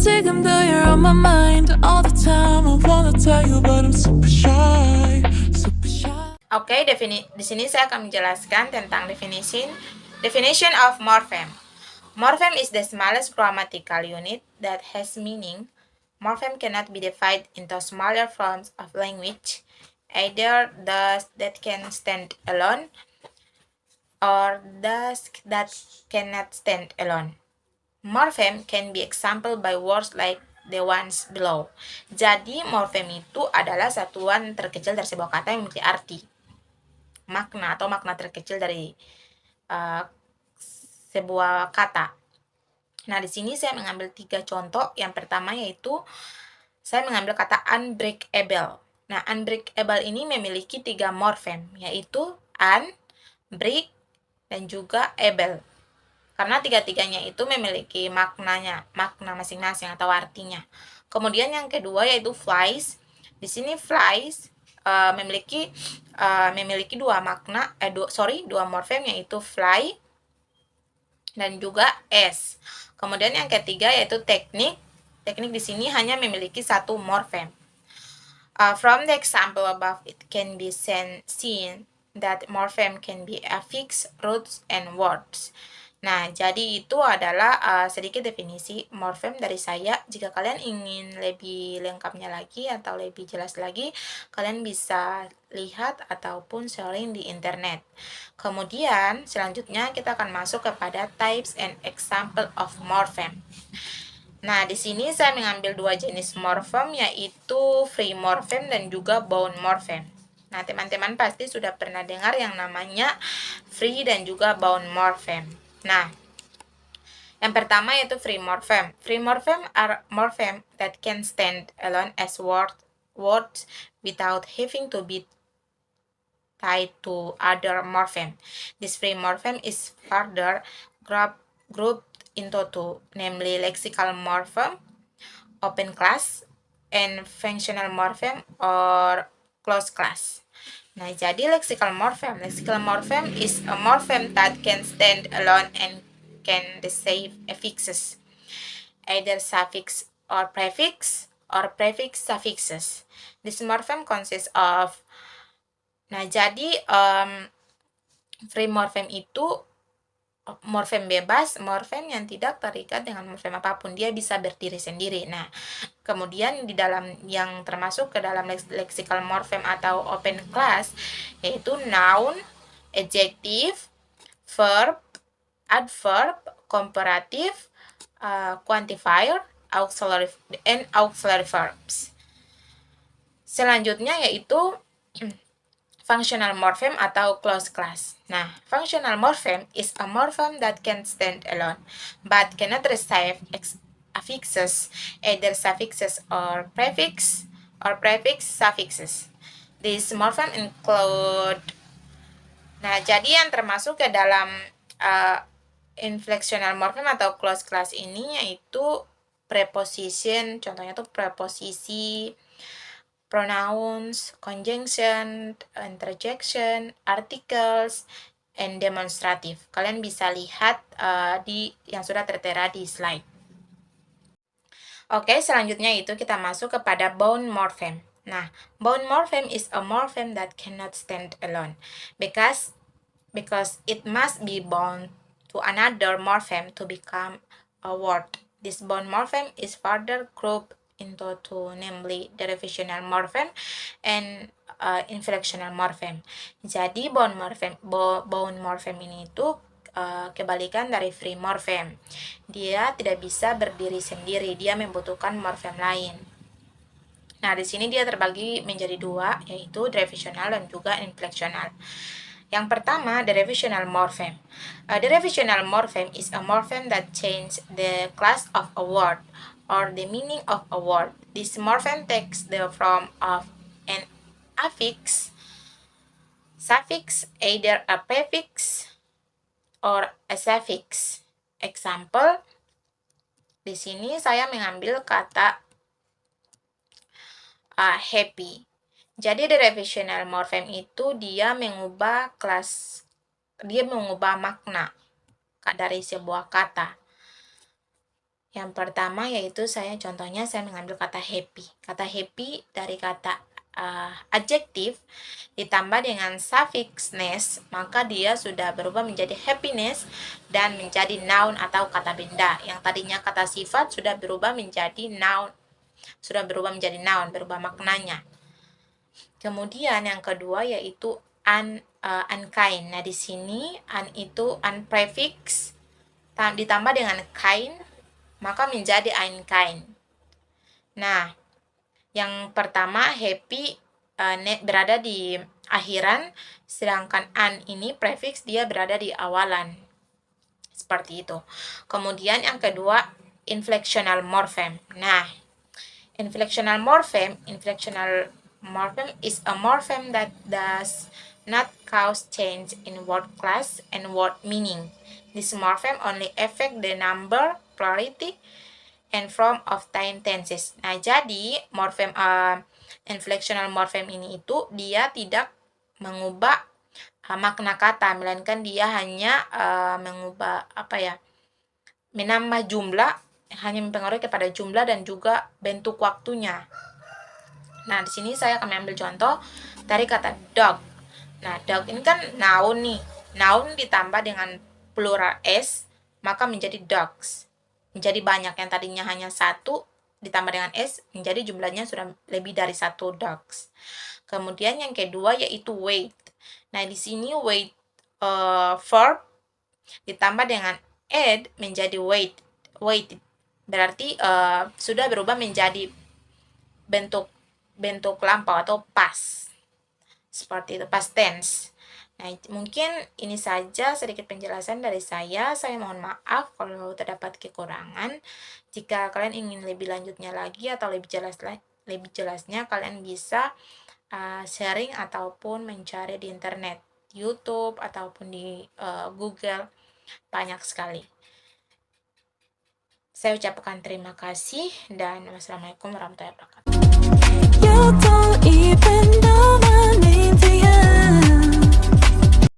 지금 though you're on my mind all the time. I wanna tell you but I'm super shy, super shy. Oke, di sini saya akan menjelaskan tentang definition of morpheme. Morpheme is the smallest grammatical unit that has meaning. Morpheme cannot be divided into smaller forms of language, either those that can stand alone or those that cannot stand alone. Morpheme can be exampled by words like the ones below. Jadi, morpheme itu adalah satuan terkecil dari sebuah kata yang memiliki arti, makna atau makna terkecil dari sebuah kata. Nah, di sini saya mengambil 3 contoh. Yang pertama yaitu saya mengambil kata unbreakable. Nah, unbreakable ini memiliki 3 morfem, yaitu un, break, dan juga able. Karena tiga-tiganya itu memiliki makna masing-masing atau artinya. Kemudian yang kedua yaitu flies. Di sini flies memiliki dua morfem, yaitu fly dan juga s. Kemudian yang ketiga yaitu teknik. Teknik di sini hanya memiliki 1 morfem. From the example above, it can be seen that morpheme can be affixed, roots, and words. Nah, jadi itu adalah sedikit definisi morfem dari saya. Jika kalian ingin lebih lengkapnya lagi atau lebih jelas lagi, kalian bisa lihat ataupun sharing di internet. Kemudian, selanjutnya kita akan masuk kepada types and example of morpheme. Nah, di sini saya mengambil 2 jenis morfem, yaitu free morpheme dan juga bound morpheme. Nah, teman-teman pasti sudah pernah dengar yang namanya free dan juga bound morpheme. Nah, yang pertama yaitu free morpheme. Free morpheme are morpheme that can stand alone as words without having to be tied to other morpheme. This free morpheme is further grouped into 2, namely lexical morpheme, open class, and functional morpheme or closed class. Nah, jadi lexical morpheme is a morpheme that can stand alone and can receive affixes, either suffix or prefix suffixes. This morpheme consists of. Nah, jadi free morpheme itu morfem bebas, morfem yang tidak terikat dengan morfem apapun, dia bisa berdiri sendiri. Nah, kemudian di dalam yang termasuk ke dalam lexical morpheme atau open class yaitu noun, adjective, verb, adverb, comparative, quantifier, auxiliary verbs. Selanjutnya yaitu functional morpheme atau closed class. Nah, functional morpheme is a morpheme that can stand alone, but cannot receive affixes, either suffixes or prefix suffixes. These morpheme include. Nah, jadi yang termasuk ke dalam inflectional morpheme atau closed class ini yaitu preposition, contohnya tuh preposisi, pronouns, conjunction, interjection, articles, and demonstrative. Kalian bisa lihat di yang sudah tertera di slide. Oke, selanjutnya itu kita masuk kepada bound morpheme. Nah, bound morpheme is a morpheme that cannot stand alone because it must be bound to another morpheme to become a word. This bound morpheme is further grouped into 2, namely derivational morpheme and inflectional morpheme. Jadi bound morpheme ini itu kebalikan dari free morpheme. Dia tidak bisa berdiri sendiri, dia membutuhkan morpheme lain. Nah, di sini dia terbagi menjadi 2, yaitu derivational dan juga inflectional. Yang pertama, derivational morpheme. A derivational morpheme is a morpheme that changes the class of a word or the meaning of a word. This morpheme takes the form of an affix, suffix, either a prefix or a suffix. Example, di sini saya mengambil kata happy. Jadi derivational morpheme itu dia mengubah makna dari sebuah kata. Yang pertama yaitu contohnya saya mengambil kata happy. Kata happy dari kata adjektif ditambah dengan suffix ness, maka dia sudah berubah menjadi happiness dan menjadi noun atau kata benda. Yang tadinya kata sifat sudah berubah menjadi noun, berubah maknanya. Kemudian yang kedua yaitu unkind. Nah, di sini itu prefix ditambah dengan kind, maka menjadi unkind. Nah, yang pertama happy berada di akhiran, sedangkan ini prefix dia berada di awalan. Seperti itu. Kemudian yang kedua inflectional morphem. Nah, inflectional morphem is a morphem that does not cause change in word class and word meaning. This morphem only affect the number, plurality, and form of time tenses. Nah, jadi morphem inflectional morphem ini itu dia tidak mengubah makna kata, melainkan dia hanya mengubah menambah jumlah, hanya mempengaruhi kepada jumlah dan juga bentuk waktunya. Nah, di sini saya akan mengambil contoh dari kata dog. Nah, dog ini kan noun nih. Noun ditambah dengan plural s, maka menjadi dogs. Menjadi banyak, yang tadinya hanya satu ditambah dengan s menjadi jumlahnya sudah lebih dari satu dogs. Kemudian yang kedua yaitu wait. Nah, di sini wait verb ditambah dengan add menjadi wait. Berarti sudah berubah menjadi bentuk lampau atau past. Seperti itu, past tense. Nah, mungkin ini saja sedikit penjelasan dari saya. Saya mohon maaf kalau terdapat kekurangan. Jika kalian ingin lebih lanjutnya lagi atau lebih jelasnya, kalian bisa sharing ataupun mencari di internet, YouTube ataupun di Google, banyak sekali. Saya ucapkan terima kasih dan wassalamualaikum warahmatullahi wabarakatuh. You don't even know